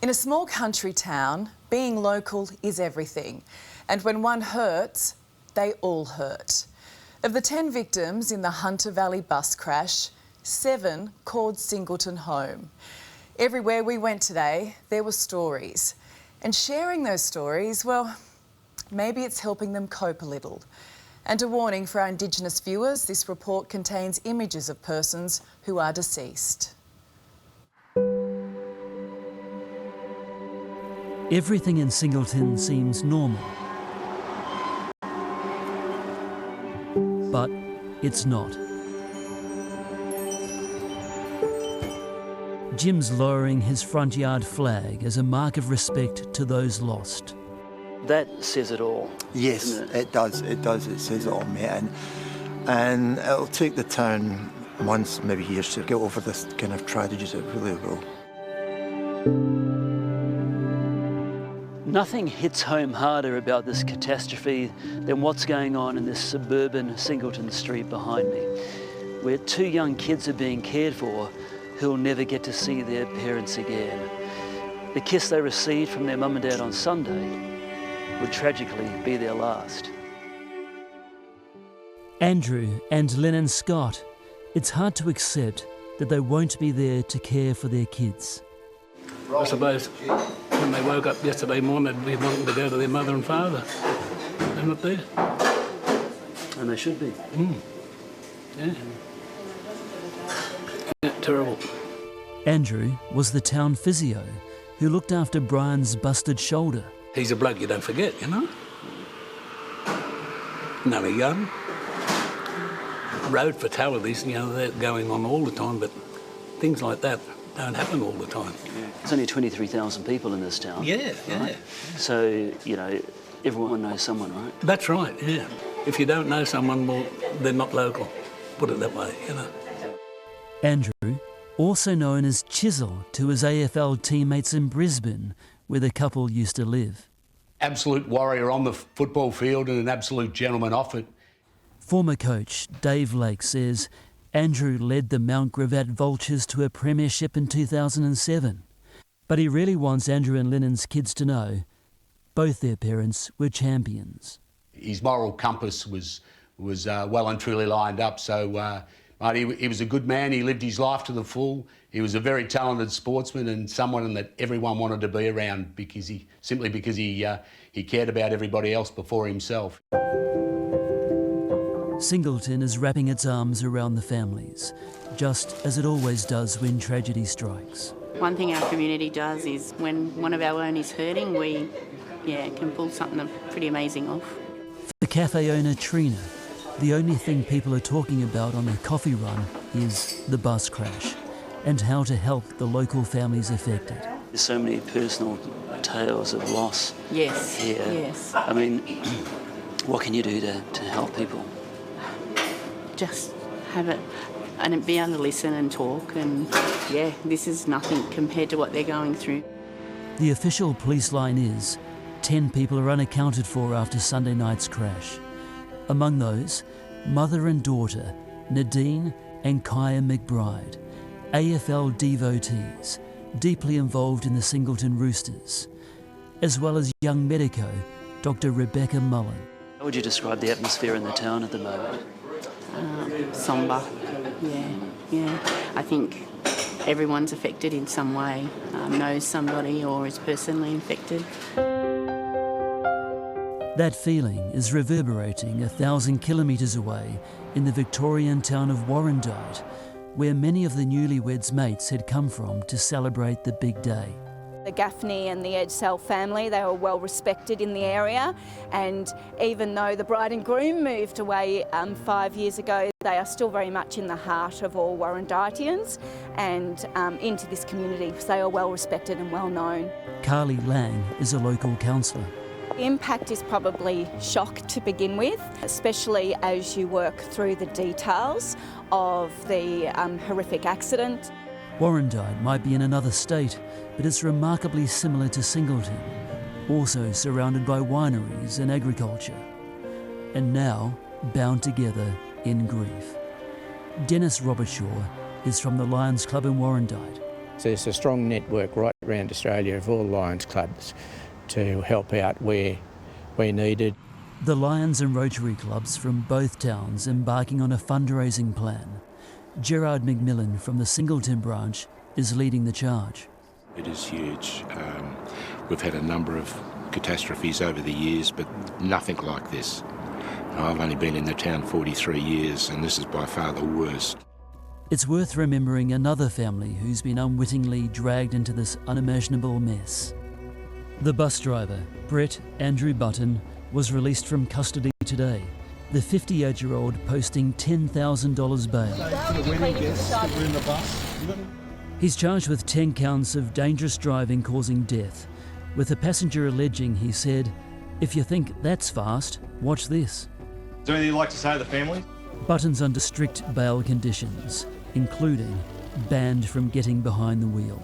In a small country town, being local is everything. And when one hurts, they all hurt. Of the 10 victims in the Hunter Valley bus crash, 7 called Singleton home. Everywhere we went today, there were stories. And sharing those stories, well, maybe it's helping them cope a little. And a warning for our Indigenous viewers, this report contains images of persons who are deceased. Everything in Singleton seems normal. But it's not. Jim's lowering his front yard flag as a mark of respect to those lost. That says it all. Yes, it does. It does. It says it all, mate. And it'll take the town months, maybe years, to get over this kind of tragedies. It really will. Nothing hits home harder about this catastrophe than what's going on in this suburban Singleton street behind me, where 2 young kids are being cared for who'll never get to see their parents again. The kiss they received from their mum and dad on Sunday would tragically be their last. Andrew and Lennon Scott, it's hard to accept that they won't be there to care for their kids. I suppose when they woke up yesterday morning, they'd be wanting to go to their mother and father. They're not there. And they should be. Yeah. Yeah, terrible. Andrew was the town physio who looked after Brian's busted shoulder. He's a bloke you don't forget, you know? No, young. Road fatalities, you know, they're going on all the time, but things like that don't happen all the time. Yeah. There's only 23,000 people in this town. Yeah, yeah. Right? So, you know, everyone knows someone, right? That's right, yeah. If you don't know someone, well, they're not local. Put it that way, you know. Andrew, also known as Chisel to his AFL teammates in Brisbane, where the couple used to live. Absolute warrior on the football field and an absolute gentleman off it. Former coach Dave Lake says Andrew led the Mount Gravatt Vultures to a premiership in 2007. But he really wants Andrew and Lennon's kids to know both their parents were champions. His moral compass was well and truly lined up, so he was a good man. He lived his life to the full. He was a very talented sportsman and someone that everyone wanted to be around because he cared about everybody else before himself. Singleton is wrapping its arms around the families, just as it always does when tragedy strikes. One thing our community does is when one of our own is hurting, we can pull something pretty amazing off. For cafe owner Trina, the only thing people are talking about on their coffee run is the bus crash and how to help the local families affected. There's so many personal tales of loss. Yes, here. yes. I mean, what can you do to help people? Just have it and be able to listen and talk, and this is nothing compared to what they're going through. The official police line is 10 people are unaccounted for after Sunday night's crash. Among those, mother and daughter Nadine and Kaya McBride, AFL devotees deeply involved in the Singleton Roosters, as well as young medico Dr. Rebecca Mullen. How would you describe the atmosphere in the town at the moment? Sombre, yeah. I think everyone's affected in some way, knows somebody or is personally infected. That feeling is reverberating 1,000 kilometres away in the Victorian town of Warrandyte, where many of the newlyweds' mates had come from to celebrate the big day. The Gaffney and the Edsell family, they were well respected in the area, and even though the bride and groom moved away 5 years ago, they are still very much in the heart of all Warrandytians and into this community, because they are well respected and well known. Carly Lang is a local councillor. The impact is probably shock to begin with, especially as you work through the details of the horrific accident. Warrandyte might be in another state, but it's remarkably similar to Singleton, also surrounded by wineries and agriculture, and now bound together in grief. Dennis Robertshaw is from the Lions Club in Warrandyte. So there's a strong network right around Australia of all Lions clubs to help out where needed. The Lions and Rotary clubs from both towns embarking on a fundraising plan. Gerard McMillan from the Singleton branch is leading the charge. It is huge. We've had a number of catastrophes over the years, but nothing like this. I've only been in the town 43 years, and this is by far the worst. It's worth remembering another family who's been unwittingly dragged into this unimaginable mess. The bus driver, Brett Andrew Button, was released from custody today. The 58-year-old posting $10,000 bail. He's charged with 10 counts of dangerous driving causing death, with the passenger alleging he said, "If you think that's fast, watch this." Is there anything you'd like to say to the family? Button's under strict bail conditions, including banned from getting behind the wheel.